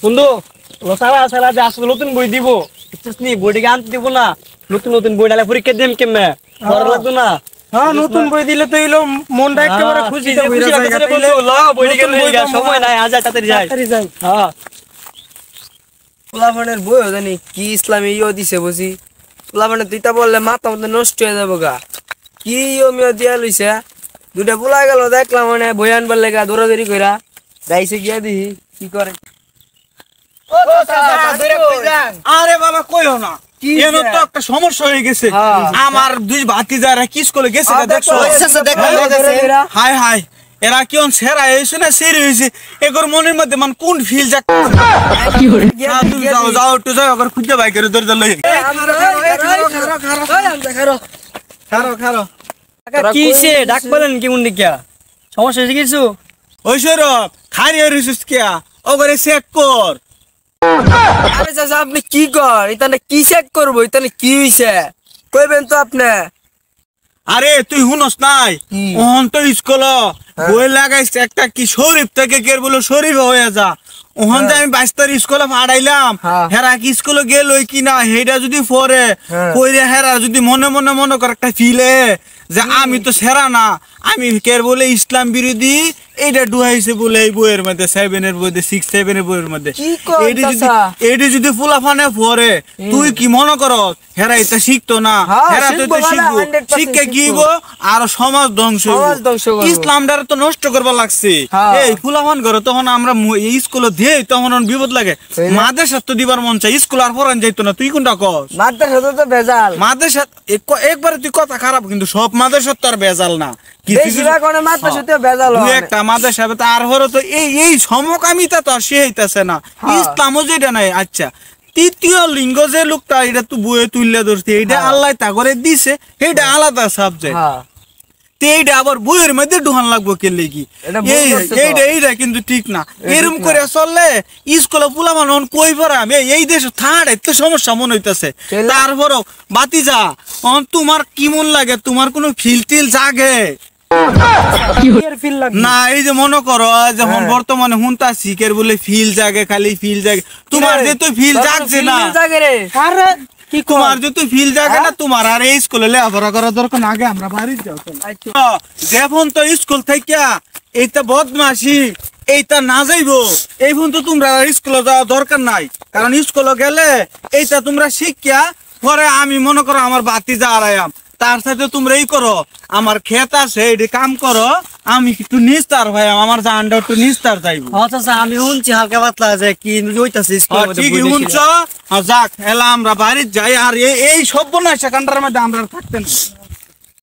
বন্ধু সারা সারা যে আসলে নতুন বই দিব বুঝছিস বইটাকে আনতে দিব না নতুন নতুন বই ডালে পরীক্ষা দিম কেমনে ভালো লাগতো না হ্যাঁ নতুন বই দিলে তো এলো মনটা একেবারে খুশিতে হইরা যায় বন্ধু ল বইটাকে লই গা সময় নাই আজ তাড়াতাড়ি যাই হ্যাঁ পোলাপানের বই জানি কি ইসলামী ইও দিছে বুঝি পোলাপানের দুইটা বললে মাথা মতো নষ্ট হয়ে যাবো গা কি ইও দিয়া লইছে দুটা পোলা গেল দেখলাম মানে বই আনবার লেগা দৌড়াদৌড়ি কইরা যাইছে গিয়া দিহি কি করে আরে বাবা কইও না এনো তো একটা সমস্যা হয়ে গেছে আমার দুই ভাতিজারা কি স্কুলে গেছে দেখছো হাই হাই এরা কি অন সেরা হইছে না সেরি হইছে এগর মনের মধ্যে মান কোন ফিল যাক কি হরে তুমি যাও যাও একটু যাও আবার খুঁজে বাই করে দরজা লই খারো কিসে ডাক বলেন কি মুন্ডি কিয়া সমস্যা হইছে কিছু ওই সরব খারি হইছিস কিয়া ওগরে চেক কর আরে চাচা আপনি কি কর ইতানে কি চেক করবো ইতানে কি হইছে কইবেন তো আপনি আরে তুই হুনস নাই ওহন তো স্কুল বই লাগাইছে একটা কি শরীফ থেকে কে বলো শরীফ হয়ে যা ওহন যে আমি 22 তারিখ স্কুলে ফাড়াইলাম হেরা কি স্কুলে গেল কি না হেডা যদি পরে কইরে হেরা যদি মনে মনে মনে করে একটা ফিলে যে আমি তো সেরা না আমি কে বলে ইসলাম বিরোধী এইটা ডুহাইছে বলে এই বইয়ের মধ্যে 7 এর বইতে 6 7 এর বইয়ের মধ্যে এইটা যদি ফুলাফানে পরে তুই কি মনে করস হেরা এটা শিখতো না হেরা তো শিখবো শিখে গিব আর সমাজ ধ্বংস ইসলামটার তো নষ্ট করবার লাগছে এই ফুলাফান করে তখন আমরা স্কুলে দেই তখন বিপদ লাগে মাদ্রাসা তো দিবার মন চাই স্কুল আর পড়ান যাইতো না তুই কোনটা কস মাদ্রাসা তো ভেজাল মাদ্রাসা একবারে তুই কথা খারাপ কিন্তু সব মাদ্রাসা তো আর ভেজাল না সমকামিতা তো আর সে হইতাছে না ইসলামও যেটা নাই আচ্ছা তৃতীয় লিঙ্গ যে লোকটা এটা তো বইয়ে তুললে ধরছে এটা আল্লাহ তা করে দিছে এটা আলাদা সাবজেক্ট এইটা আবার বইয়ের মধ্যে ঢুকান লাগবো কেলে কি এইটা কিন্তু ঠিক না এরকম করে চললে স্কুলে পুলা মানুষ কই পড়াম এই দেশে থার্ড এত সমস্যা মনে হইতেছে তারপরও বাতিজা তোমার কি মন লাগে তোমার কোনো ফিল টিল জাগে না এই যে মনে করো যখন বর্তমানে হুনতা শিখের বলে ফিল জাগে খালি ফিল জাগে তোমার যে তো ফিল জাগছে না তোমার যে তো ফিল জাগে না তোমার আর এই স্কুলে লেখাপড়া করার দরকার আগে আমরা বাড়ি যাও যখন তো স্কুল থেকে এইটা বদমাশি এইটা না যাইবো এই ফোন তো তোমরা স্কুলে যাওয়া দরকার নাই কারণ স্কুলে গেলে এইটা তোমরা শিক্ষা পরে আমি মনে করো আমার বাতি যা আড়াইয়াম তার সাথে তোমরা এই করো আমার ক্ষেত আছে এটি কাম করো আমি একটু নিস্তার ভাই আমার জানটা একটু নিস্তার যাইবো আচ্ছা আমি শুনছি হালকা পাতলা যে কি হইতাছে ঠিকই শুনছ যাক এলা আমরা বাড়ি যাই আর এই সব না সেখানটার মধ্যে আমরা থাকতেন